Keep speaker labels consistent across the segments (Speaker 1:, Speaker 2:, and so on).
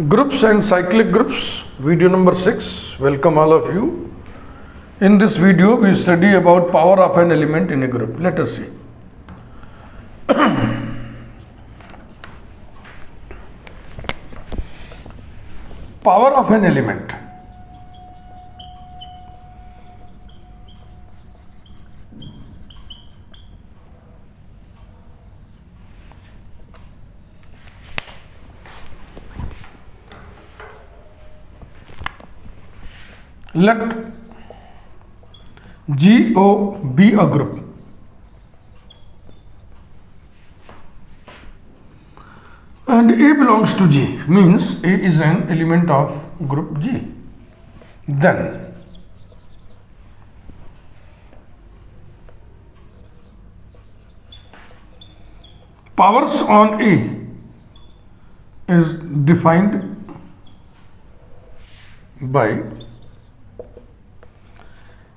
Speaker 1: Groups and cyclic groups, video number 6. Welcome all of you. In this video, we study about power of an element in a group. Let us see. Power of an element. Let GO be a group. And A belongs to G, means A is an element of group G. Then powers on A is defined by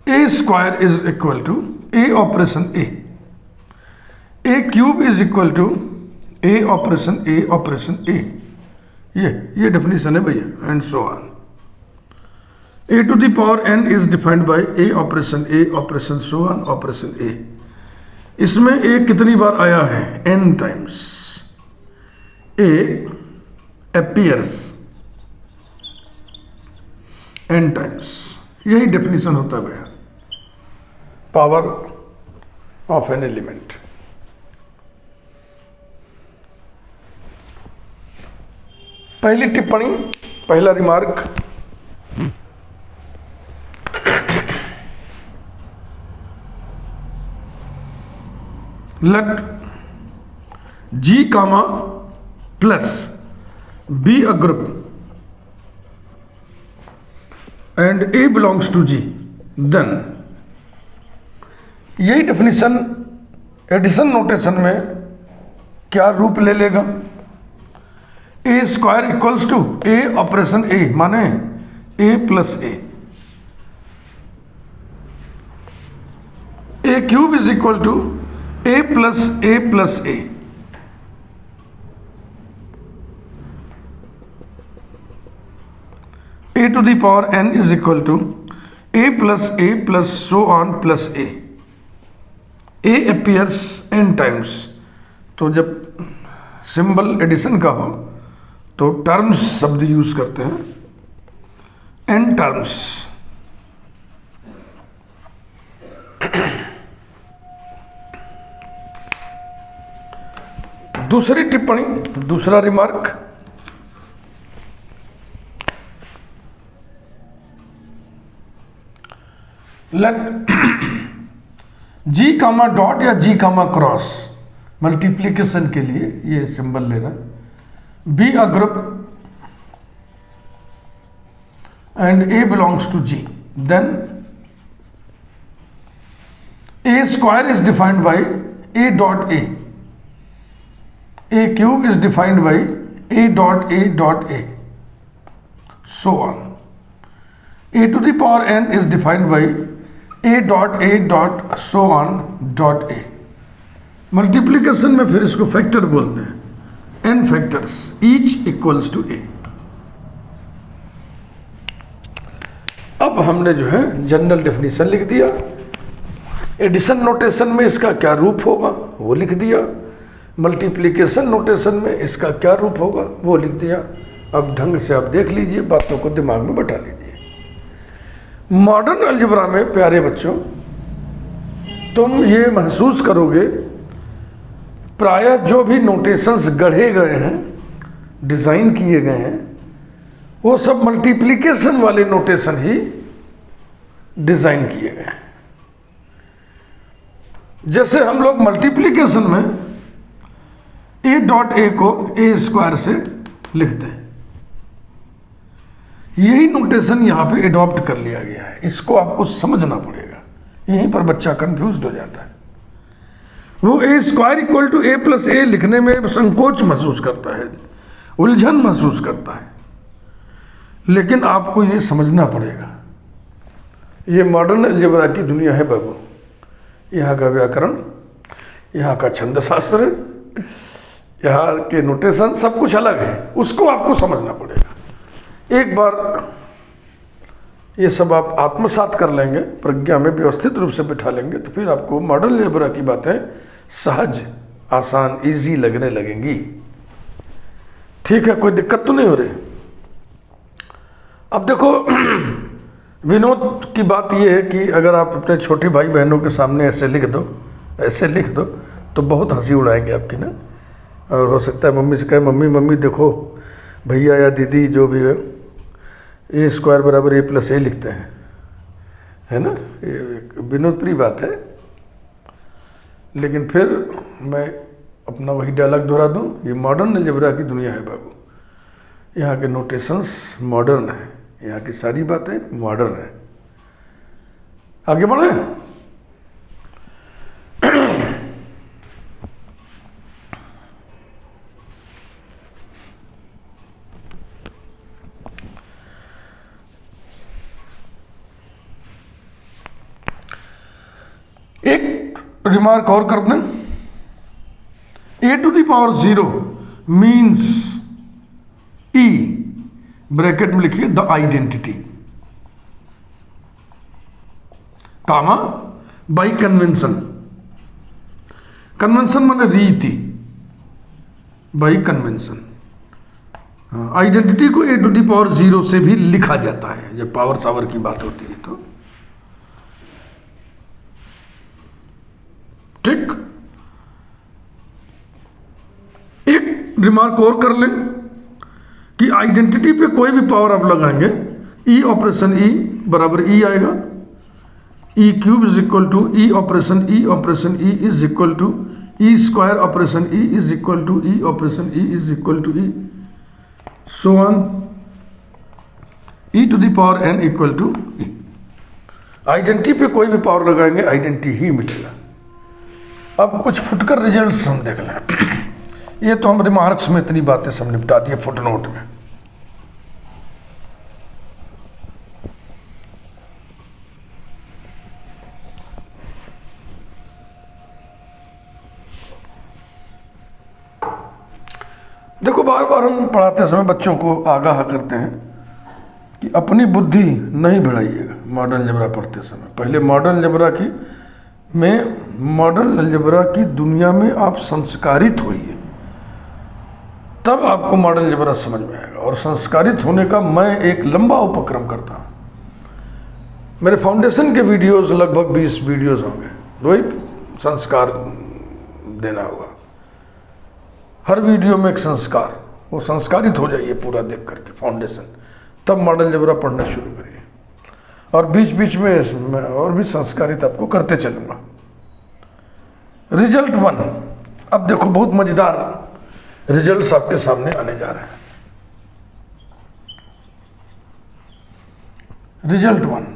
Speaker 1: A square is equal to A operation A. A cube is equal to A operation A. ये definition है भैया, and so on. A to the power n is defined by A operation so on operation A. इसमें A कितनी बार आया है? n times. A appears n times. यही definition होता है भैया पावर ऑफ एन एलिमेंट. पहली टिप्पणी, पहला remark, let G comma plus be a group and A belongs to G, then यही डेफिनेशन एडिशन नोटेशन में क्या रूप ले लेगा? A square equals to A operation A, माने A plus A. A cube is equal to A plus A. A to the power N is equal to A plus so on plus A. A appears n times. तो जब symbol addition का हो तो terms शब्द use करते हैं, n terms. दूसरी टिप्पणी, दूसरा remark, let G comma dot या G कामा क्रॉस मल्टीप्लीकेशन के लिए ये सिंबल लेना, be a group and A belongs to G, then A square is defined by A dot A. A cube is defined by A dot A, so on. A to the power n is defined by A dot so on dot A. Multiplication में फिर इसको factor बोलते हैं, n factors each equals to A. अब हमने जो है general definition लिख दिया, एडिशन नोटेशन में इसका क्या रूप होगा वो लिख दिया, मल्टीप्लीकेशन नोटेशन में इसका क्या रूप होगा वो लिख दिया. अब ढंग से आप देख लीजिए, बातों को दिमाग में बैठा लीजिए. मॉडर्न अलजेब्रा में प्यारे बच्चों तुम ये महसूस करोगे प्रायः जो भी नोटेशंस गढ़े गए हैं, डिज़ाइन किए गए हैं, वो सब मल्टीप्लिकेशन वाले नोटेशन ही डिज़ाइन किए गए हैं. जैसे हम लोग मल्टीप्लिकेशन में A डॉट A को A स्क्वायर से लिखते हैं, यही नोटेशन यहाँ पे एडॉप्ट कर लिया गया है. इसको आपको समझना पड़ेगा, यहीं पर बच्चा कंफ्यूज हो जाता है. वो A square equal to A plus A लिखने में संकोच महसूस करता है, उलझन महसूस करता है. लेकिन आपको ये समझना पड़ेगा, ये मॉडर्न अलजेब्रा की दुनिया है बाबू. यहाँ का व्याकरण, यहाँ का छंद शास्त्र, यहाँ के नोटेशन सब कुछ अलग है, उसको आपको समझना पड़ेगा. एक बार ये सब आप आत्मसात कर लेंगे, प्रज्ञा में व्यवस्थित रूप से बिठा लेंगे, तो फिर आपको मॉडर्न अलजेब्रा की बातें सहज, आसान, इजी लगने लगेंगी। ठीक है, कोई दिक्कत तो नहीं हो रही। अब देखो विनोद की बात यह है कि अगर आप अपने छोटे भाई बहनों के सामने ऐसे लिख दो तो बहुत हंसी उड़ाएंगे आपकी ना। और हो सकता है मम्मी से कहे, मम्मी देखो भैया या दीदी जो भी है ए स्क्वायर बराबर ए प्लस ए लिखते हैं, है ना। ये विनोद प्रिय बात है। लेकिन फिर मैं अपना वही डायलॉग दोहरा दूं, ये मॉडर्न अलजेब्रा की दुनिया है बाबू। यहाँ के नोटेशंस मॉडर्न है, यहाँ की सारी बातें मॉडर्न है। आगे बढ़े। एक रिमार्क और कर दें, A to the power 0 means E, bracket में लिखिए the identity, comma by convention. Convention माने रीति, बाई कन्वेंशन। आइडेंटिटी को ए टू द पावर 0 से भी लिखा जाता है जब पावर सावर की बात होती है तो। ठीक, एक रिमार्क और कर लें कि आइडेंटिटी पे कोई भी पावर आप लगाएंगे, ई ऑपरेशन ई बराबर ई आएगा, E cube is equal to E operation E is equal to E square operation E is equal to E operation E is equal to E, so on E to the power N equal to E. Identity पे कोई भी power लगाएंगे identity ही मिलेगा। अब कुछ फुटकर results हम देख लें। ये तो हम रिमार्क्स में इतनी बातें सब निपटा दी फुटनोट में। देखो बार बार हम पढ़ाते समय बच्चों को आगाह करते हैं कि अपनी बुद्धि नहीं बढ़ाइएगा मॉडर्न अलजेब्रा पढ़ते समय। पहले मॉडर्न अलजेब्रा की दुनिया में आप संस्कारित होइए, तब आपको मॉडर्न अलजेब्रा समझ में आएगा। और संस्कारित होने का मैं एक लंबा उपक्रम करता हूँ। मेरे फाउंडेशन के वीडियोस लगभग 20 वीडियोस होंगे, वही संस्कार देना होगा। हर वीडियो में एक संस्कार, वो संस्कारित हो जाइए पूरा देख करके फाउंडेशन, तब मॉडर्न अलजेब्रा पढ़ना शुरू करिए। और बीच बीच में और भी संस्कारित आपको करते चलूँगा। रिजल्ट 1, अब देखो बहुत मज़ेदार रिजल्ट्स आपके सामने आने जा रहे हैं। Result 1,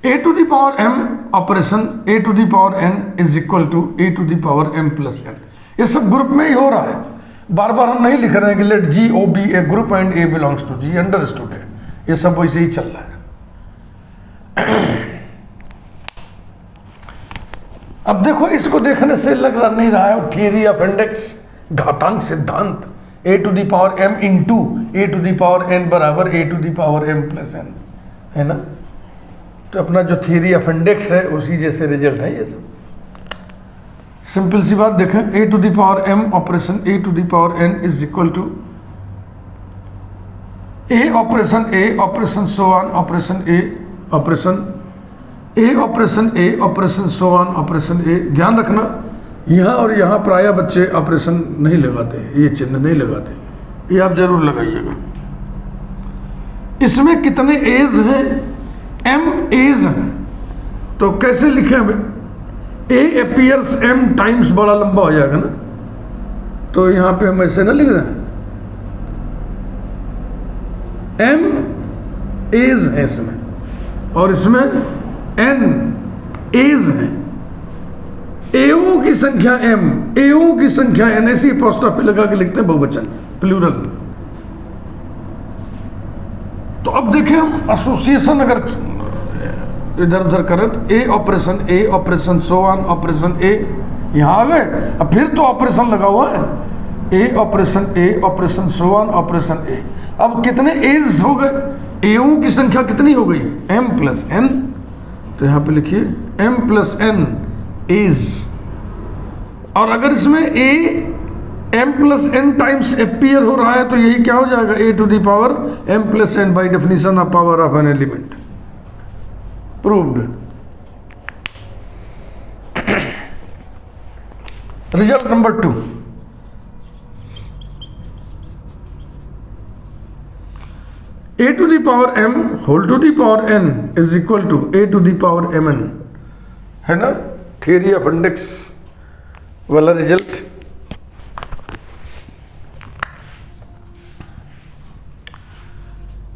Speaker 1: A to the power m operation A to the power n is equal to A to the power m plus n। ये सब ग्रुप में ही हो रहा है, बार बार हम नहीं लिख रहे हैं कि late G O be a group and A belongs to G, understood है। ये सब वैसे ही चल रहा है। अब देखो इसको देखने से लग रहा नहीं रहा है थियरी ऑफ इंडेक्स, घातांक सिद्धांत, A to the power m into A to the power n बराबर A to the power m plus n, है ना। तो अपना जो थियरी ऑफ इंडेक्स है उसी जैसे रिजल्ट है ये सब। सिंपल सी बात देखें, A to the power m operation A to the power n is equal to A operation so on operation A operation so on operation A. ध्यान रखना यहाँ और यहाँ प्रायः बच्चे ऑपरेशन नहीं लगाते, ये चिन्ह नहीं लगाते, ये आप जरूर लगाइएगा। इसमें कितने एज हैं, m एज हैं, तो कैसे लिखें? ए अपीयर्स m टाइम्स, बड़ा लंबा हो जाएगा ना, तो यहाँ पे हम ऐसे ना लिख रहे हैं। m एज है इसमें, और इसमें n एज है। एओ की संख्या m, एओ की संख्या n, ऐसी अपोस्ट्रोफी लगा के लिखते हैं बहुवचन, प्लूरल। तो अब देखें हम एसोसिएशन अगर इधर उधर करें तो ए ऑपरेशन सो ऑन ऑपरेशन ए, यहाँ आ गए। अब फिर तो ऑपरेशन लगा हुआ है, A operation so on operation ए। अब कितने एज हो गए, एओं की संख्या कितनी हो गई, m प्लस n। तो यहाँ पे लिखिए m प्लस n एज। और अगर इसमें a m plus n times appear हो रहा है तो यही क्या हो जाएगा, a to the power m plus n by definition of power of an element. Proved. Result number 2, a to the power m whole to the power n is equal to a to the power mn, है ना, theory of index वाला result.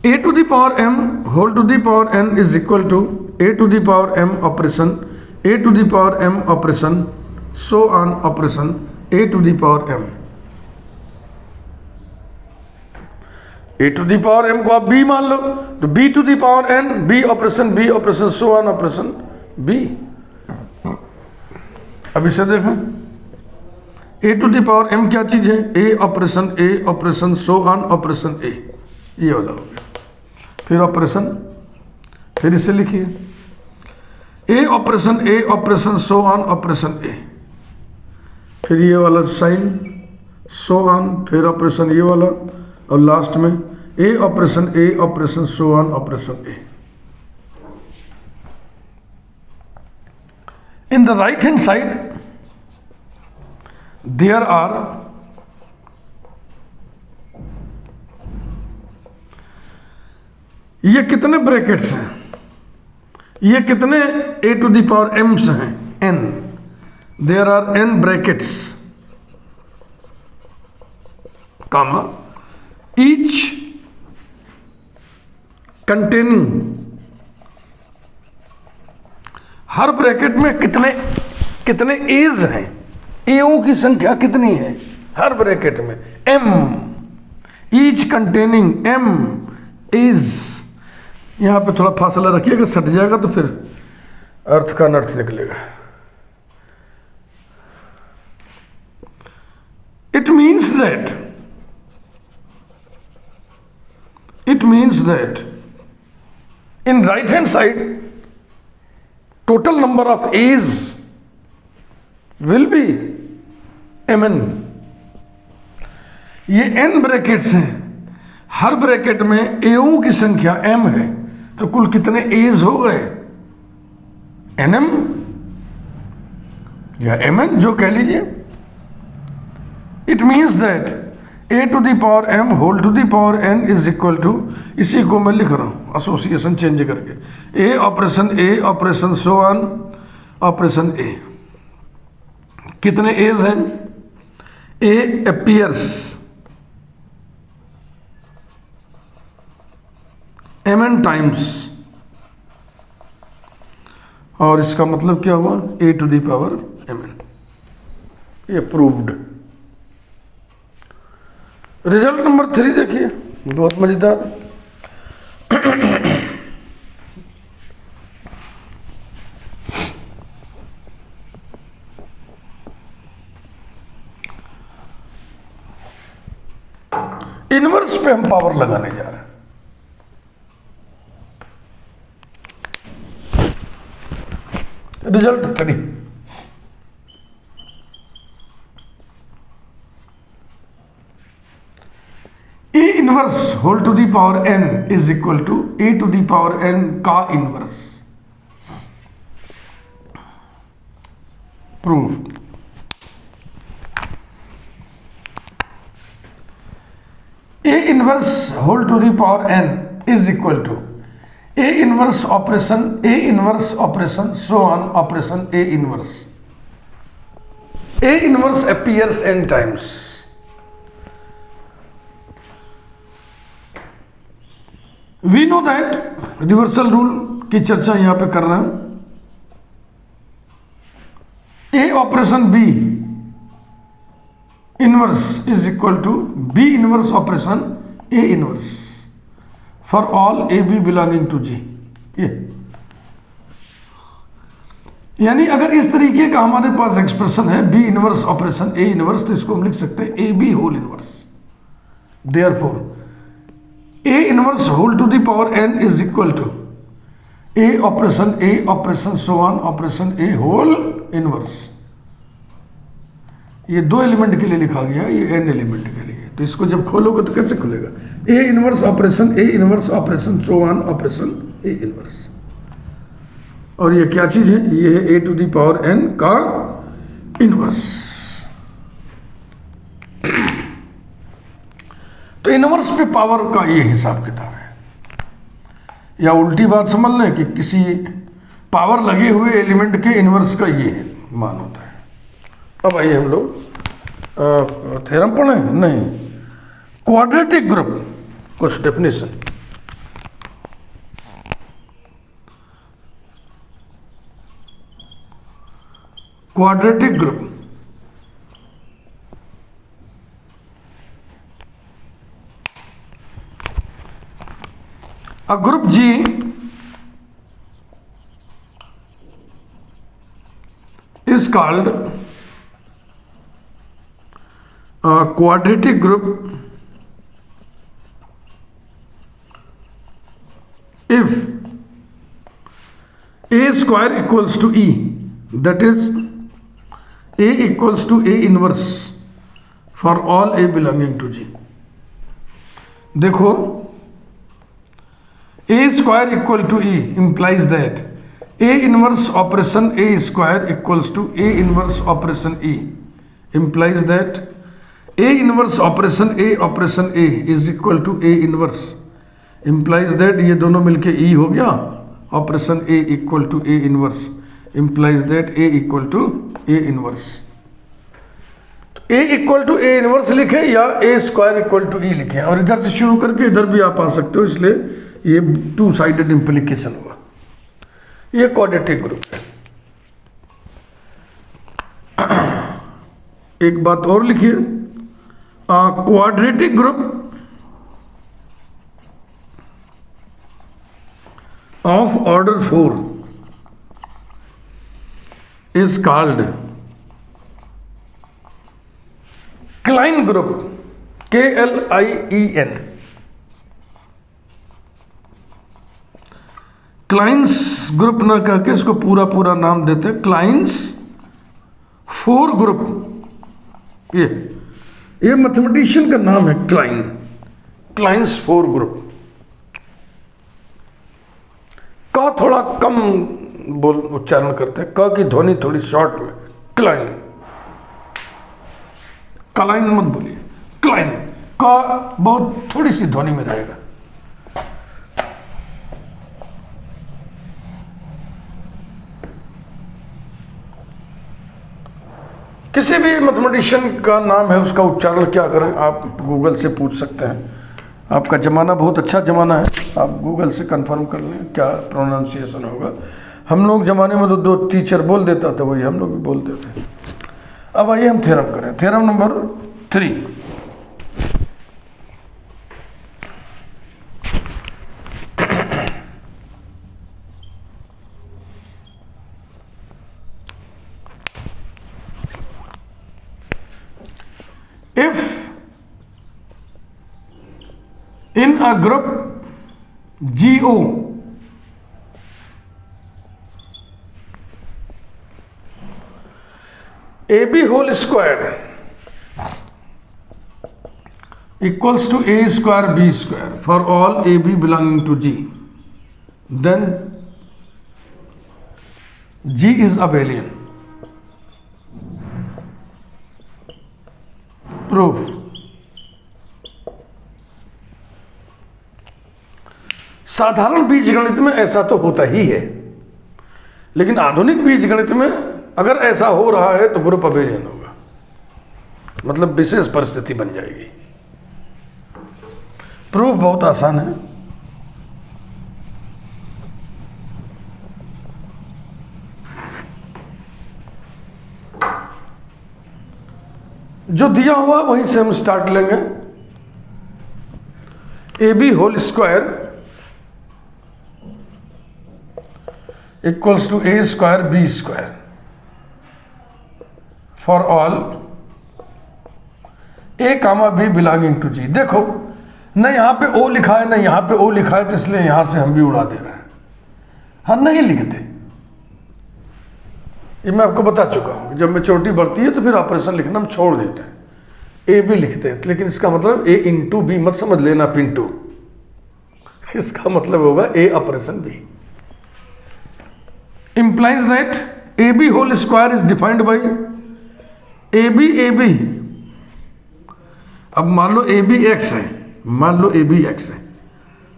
Speaker 1: a to the power m whole to the power n is equal to a to the power m operation a to the power m operation so on operation a to the power m। A to the power M को आप B मान लो तो B to the power N, B operation so on operation B. अब इसे देखें, A to the power M क्या चीज है, A operation so on operation A, ये वाला हो गया। फिर ऑपरेशन, फिर इसे लिखिए A operation so on operation A, फिर ये वाला साइन सो ऑन, फिर ऑपरेशन ये वाला, और लास्ट में A operation so on operation A. In the right hand side there are ये कितने ब्रैकेट्स हैं, ये कितने A to the power M's हैं, N. There are N brackets comma each containing, हर ब्रैकेट में कितने एज हैं, एओं की संख्या कितनी है हर ब्रैकेट में, M. Each containing M A's, यहां पे थोड़ा फासला रखिएगा, सट जाएगा तो फिर अर्थ का अनर्थ निकलेगा। It means that in right hand side total number of A's will be mn। ये n ब्रैकेट्स हैं, हर ब्रैकेट में एओं की संख्या m है, तो कुल कितने A's हो गए, nm या mn जो कह लीजिए। It means that a to the power m whole to the power n is equal to, इसी को मैं लिख रहा हूं एसोसिएशन चेंज करके, a operation so on operation a। कितने एज हैं, a अपीयर्स mn टाइम्स, और इसका मतलब क्या हुआ, a to the power mn। ये प्रूव्ड। रिजल्ट नंबर 3 देखिए, बहुत मजेदार। इनवर्स पे हम पावर लगाने जा रहे हैं। Result 3, A inverse whole to the power n is equal to A to the power n का inverse. Prove. A inverse whole to the power n is equal to A inverse operation so on operation A inverse. A inverse appears n times. We know that, reversal rule की चर्चा यहां पे कर रहे हैं। A operation B inverse is equal to B inverse operation A inverse for all A B belonging to G. ये यानी अगर इस तरीके का हमारे पास एक्सप्रेशन है B inverse operation A inverse, तो इसको हम लिख सकते हैं A B whole inverse. Therefore A inverse whole to the power N is equal to A operation so on operation A whole inverse. ये 2 एलिमेंट के लिए लिखा गया है, ये n एलिमेंट के लिए। तो इसको जब खोलोगे तो कैसे खुलेगा? ए inverse operation so on operation A inverse. और ये क्या चीज है? ये है ए टू द पावर n का इनवर्स। तो इनवर्स पे पावर का ये हिसाब किताब है, या उल्टी बात समझ लें कि किसी पावर लगे हुए एलिमेंट के इनवर्स का ये मान होता है। अब आइए हम लोग थ्योरम पढ़ें, नहीं, क्वाड्रेटिक ग्रुप कुछ definition. Quadratic group, a group G is called a quadratic group if a square equals to E, that is A equals to A inverse for all A belonging to G। देखो, A square equal to E implies that A inverse operation A square equals to A inverse operation E implies that A inverse operation A is equal to A inverse implies that ये दोनों मिलके E हो गया, operation A equal to A inverse implies that A equal to A inverse। A equal to A inverse लिखें या A square equal to E लिखें, और इधर से शुरू करके इधर भी आप आ सकते हो, इसलिए ये 2 साइडेड इंप्लीकेशन हुआ। ये क्वाड्रेटिक ग्रुप है। एक बात और लिखिए, quadratic group of order 4 is called Klein group, KLIEN। Klein's group ना कह के इसको पूरा नाम देते हैं क्लाइंस 4 ग्रुप। ये मैथमेटिशियन का नाम है क्लाइंस 4 ग्रुप। का थोड़ा कम बोल उच्चारण करते हैं, का की ध्वनि थोड़ी शॉर्ट में, क्लाइन मत बोलिए, क्लाइन का बहुत थोड़ी सी ध्वनि में रहेगा। किसी भी मैथमेटिशियन का नाम है, उसका उच्चारण क्या करें, आप गूगल से पूछ सकते हैं। आपका ज़माना बहुत अच्छा ज़माना है, आप गूगल से कंफर्म कर लें क्या प्रोनाउंसिएशन होगा। हम लोग ज़माने में तो 2 टीचर बोल देता था, वही हम लोग भी बोलते थे। अब आइए हम थ्योरम करें। Theorem number 3, if in a group GO AB whole square equals to A square B square for all AB belonging to G, then G is abelian। Proof. साधारण बीजगणित में ऐसा तो होता ही है, लेकिन आधुनिक बीजगणित में अगर ऐसा हो रहा है तो ग्रुप अबेलियन होगा, मतलब विशेष परिस्थिति बन जाएगी। प्रूफ बहुत आसान है। जो दिया हुआ वहीं से हम स्टार्ट लेंगे। AB whole square equals to A square B square for all A comma B belonging to G. देखो न यहाँ पे ओ लिखा है न यहाँ पे ओ लिखा है, तो इसलिए यहाँ से हम भी उड़ा दे रहे हैं, हम नहीं लिखते। ये मैं आपको बता चुका हूँ, जब मैच्योरिटी बढ़ती है तो फिर ऑपरेशन लिखना हम छोड़ देते हैं, ए भी लिखते हैं, लेकिन इसका मतलब ए इंटू बी मत समझ लेना पिंटू, इसका मतलब होगा A operation B. implies that AB whole square is defined by AB। अब मान लो AB x है, मान लो AB x है,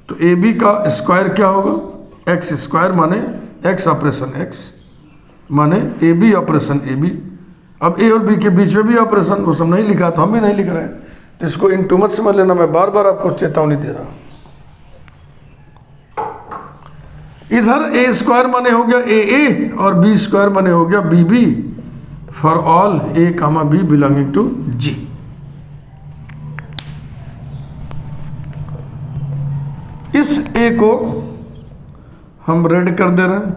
Speaker 1: तो AB का स्क्वायर क्या होगा, x स्क्वायर माने x ऑपरेशन x माने AB ऑपरेशन AB। अब A और B के बीच में भी ऑपरेशन, वो सब नहीं लिखा तो हम भी नहीं लिख रहे हैं, तो इसको इनटू मत समझ लेना, मैं बार बार आपको चेतावनी दे रहा हूं। इधर ए स्क्वायर माने हो गया ए ए और बी स्क्वायर माने हो गया B B for all A comma B belonging to G. इस ए को हम रेड कर दे रहे हैं,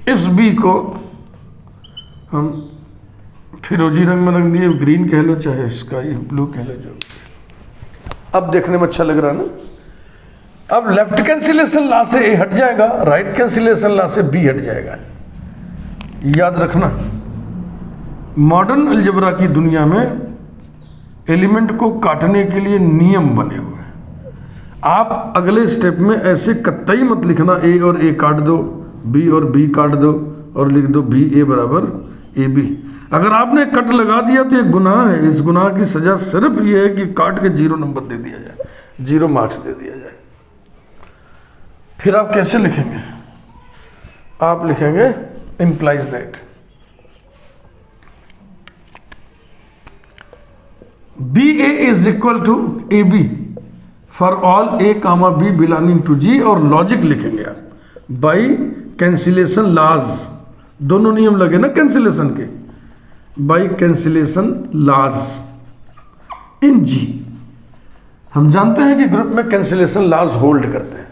Speaker 1: इस बी को हम फिरोजी रंग में रंग दिए, ग्रीन कह लो चाहे स्काई ब्लू कह लो, जो अब देखने में अच्छा लग रहा है ना। अब लेफ्ट कैंसिलेशन लॉ से ए हट जाएगा, राइट कैंसिलेशन लॉ से बी हट जाएगा। याद रखना, मॉडर्न अलजेब्रा की दुनिया में एलिमेंट को काटने के लिए नियम बने हुए हैं। आप अगले स्टेप में ऐसे कतई मत लिखना ए और ए काट दो, बी और बी काट दो और लिख दो बी ए बराबर ए बी। अगर आपने कट लगा दिया तो ये गुनाह है। इस गुनाह की सजा सिर्फ ये है कि काट के 0 नंबर दे दिया जाए, 0 मार्क्स दे दिया जाए। फिर आप कैसे लिखेंगे, आप लिखेंगे implies that BA is equal to AB for all A comma B belonging to G, और लॉजिक लिखेंगे आप बाई कैंसिलेशन लॉज, दोनों नियम लगे ना कैंसिलेशन के, बाई कैंसिलेशन लॉज इन जी। हम जानते हैं कि ग्रुप में कैंसिलेशन लॉज होल्ड करते हैं।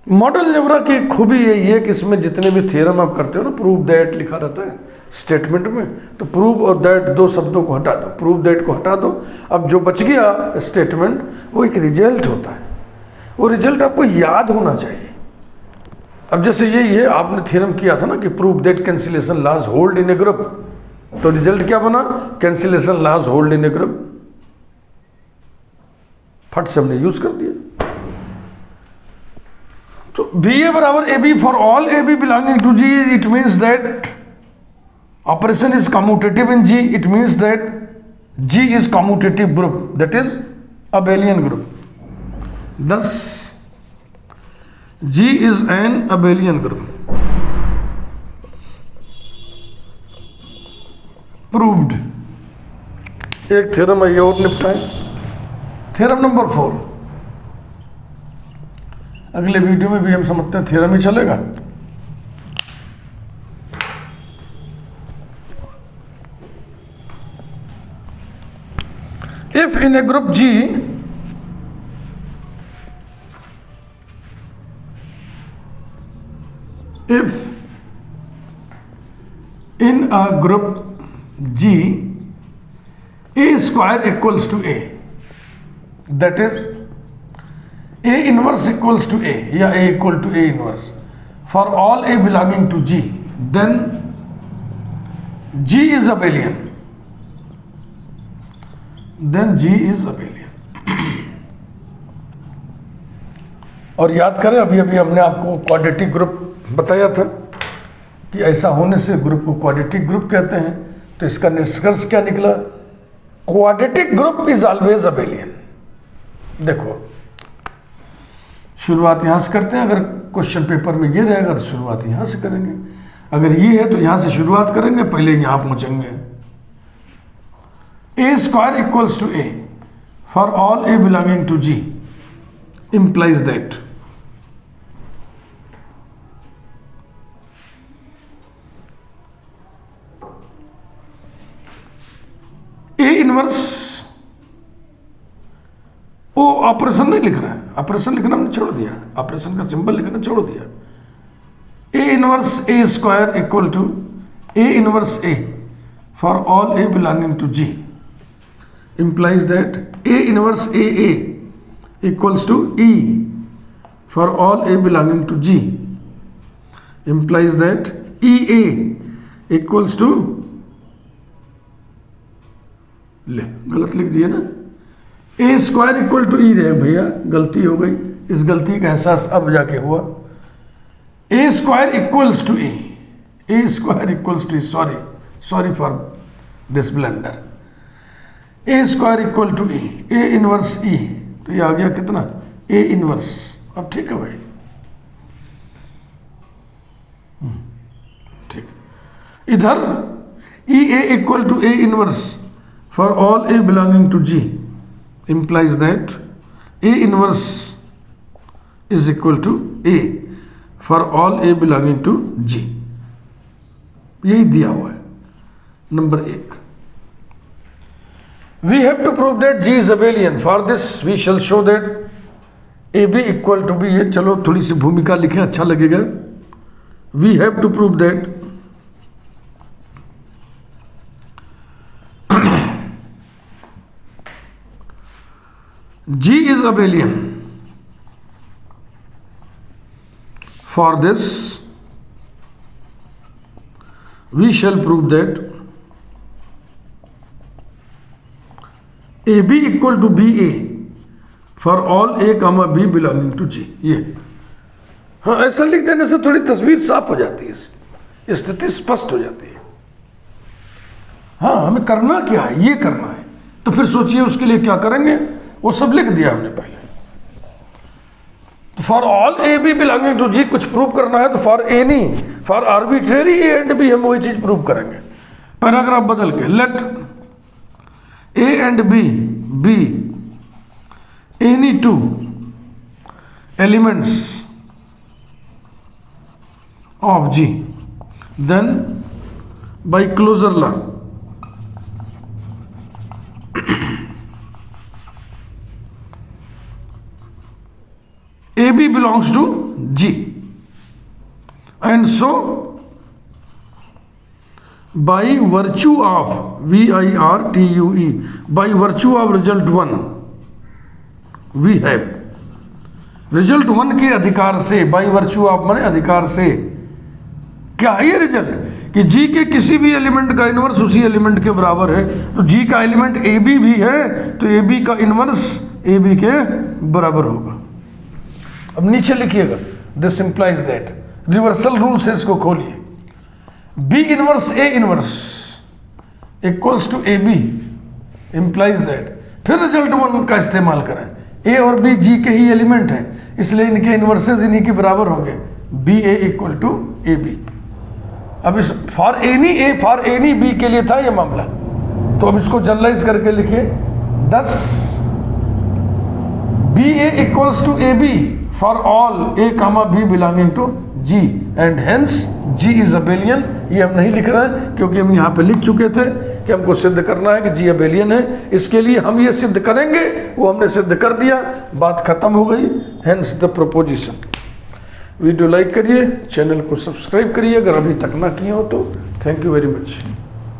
Speaker 1: मॉडल अलजेब्रा की खूबी यही है कि इसमें जितने भी थ्योरम आप करते हो ना, प्रूव दैट लिखा रहता है स्टेटमेंट में, तो प्रूव और दैट दो शब्दों को हटा दो, प्रूव दैट को हटा दो। अब जो बच गया स्टेटमेंट वो एक रिजल्ट होता है, वो रिजल्ट आपको याद होना चाहिए। अब जैसे यही है, आपने थ्योरम किया था ना कि prove that cancellation laws hold in a group, तो रिजल्ट क्या बना, cancellation laws hold in a group. फट से हमने यूज कर दिया। तो बी ए बराबर A B for all A B belonging to G, it means that operation is commutative in G, it means that G is commutative group, that is abelian group. thus G is an abelian group। proved। एक theorem है ये और निपटाएं। Theorem number 4, अगले video में भी हम समझते हैं थ्योरम ही चलेगा। if in a group G if in a group G A square equals to A, that is A inverse equals to A या A equal to A inverse for all A belonging to G, then G is abelian, then G is abelian। और याद करें, अभी अभी हमने आपको quadratic group बताया था कि ऐसा होने से ग्रुप को क्वाड्रेटिक ग्रुप कहते हैं। तो इसका निष्कर्ष क्या निकला, quadratic group is always abelian. देखो शुरुआत यहां से करते हैं, अगर क्वेश्चन पेपर में ये रहेगा तो शुरुआत यहां से करेंगे, अगर ये है तो यहां से शुरुआत करेंगे, पहले यहां पहुंचेंगे। A square equals to A for all A belonging to G implies that A inverse O operation नहीं लिख रहा है, ऑपरेशन लिखना हमने छोड़ दिया, ऑपरेशन का सिंबल लिखना छोड़ दिया। A inverse A square equal to A inverse A for all A belonging to G implies that A inverse AA equals to E for all A belonging to G implies that EA equals to, ले गलत लिख दिया ना, ए square equal to ई रहे भैया, गलती हो गई, इस गलती का एहसास अब जाके हुआ। A square equals to E, A square equals to E, sorry for this blunder. A square equal to E, A inverse E, तो ये आ गया कितना, ए इनवर्स। अब ठीक है भाई, ठीक। इधर E A equal to A inverse for all A belonging to G implies that A inverse is equal to A for all A belonging to G, यही दिया हुआ है। Number 1, we have to prove that G is abelian. For this we shall show that AB equal to B, ये चलो थोड़ी सी भूमिका लिखें, अच्छा लगेगा। We have to prove that G is abelian. For this we shall prove that AB equal to BA for all A comma B belonging to G। ये हाँ, ऐसा लिख देने से थोड़ी तस्वीर साफ हो जाती है, स्थिति स्पष्ट हो जाती है। हाँ, हमें करना क्या है, ये करना है, तो फिर सोचिए उसके लिए क्या करेंगे, वो सब लिख दिया हमने पहले। For all A B belonging to G कुछ प्रूव करना है तो for any, for arbitrary A and B हम वही चीज प्रूव करेंगे। पैराग्राफ बदल के, let A and B be any two elements of G, then by closure law AB belongs to G, and so by virtue of VIRTUE, by virtue of result 1 we have, result 1 के अधिकार से, by virtue of माने अधिकार से, क्या है ये result कि G के किसी भी एलिमेंट का इनवर्स उसी एलिमेंट के बराबर है। तो G का एलिमेंट AB भी है तो AB का इनवर्स AB के बराबर होगा। अब नीचे लिखिएगा, this implies that, reversal rule से इसको खोलिए, B inverse A inverse equals to A B implies that, फिर रिजल्ट 1 का इस्तेमाल करें, ए और बी जी के ही एलिमेंट हैं इसलिए इनके इनवर्सेस इन्हीं के बराबर होंगे, B A equal to A B. अब इस फॉर एनी बी के लिए था ये मामला, तो अब इसको जनरलाइज करके लिखिए, 10 B A equals to A B for all A comma B belonging to G and hence G is abelian। ये हम नहीं लिख रहे हैं क्योंकि हम यहाँ पे लिख चुके थे कि हमको सिद्ध करना है कि G abelian है, इसके लिए हम ये सिद्ध करेंगे, वो हमने सिद्ध कर दिया, बात खत्म हो गई, hence the proposition। Video like करिए, चैनल को सब्सक्राइब करिए अगर अभी तक ना किए हो तो। Thank you very much.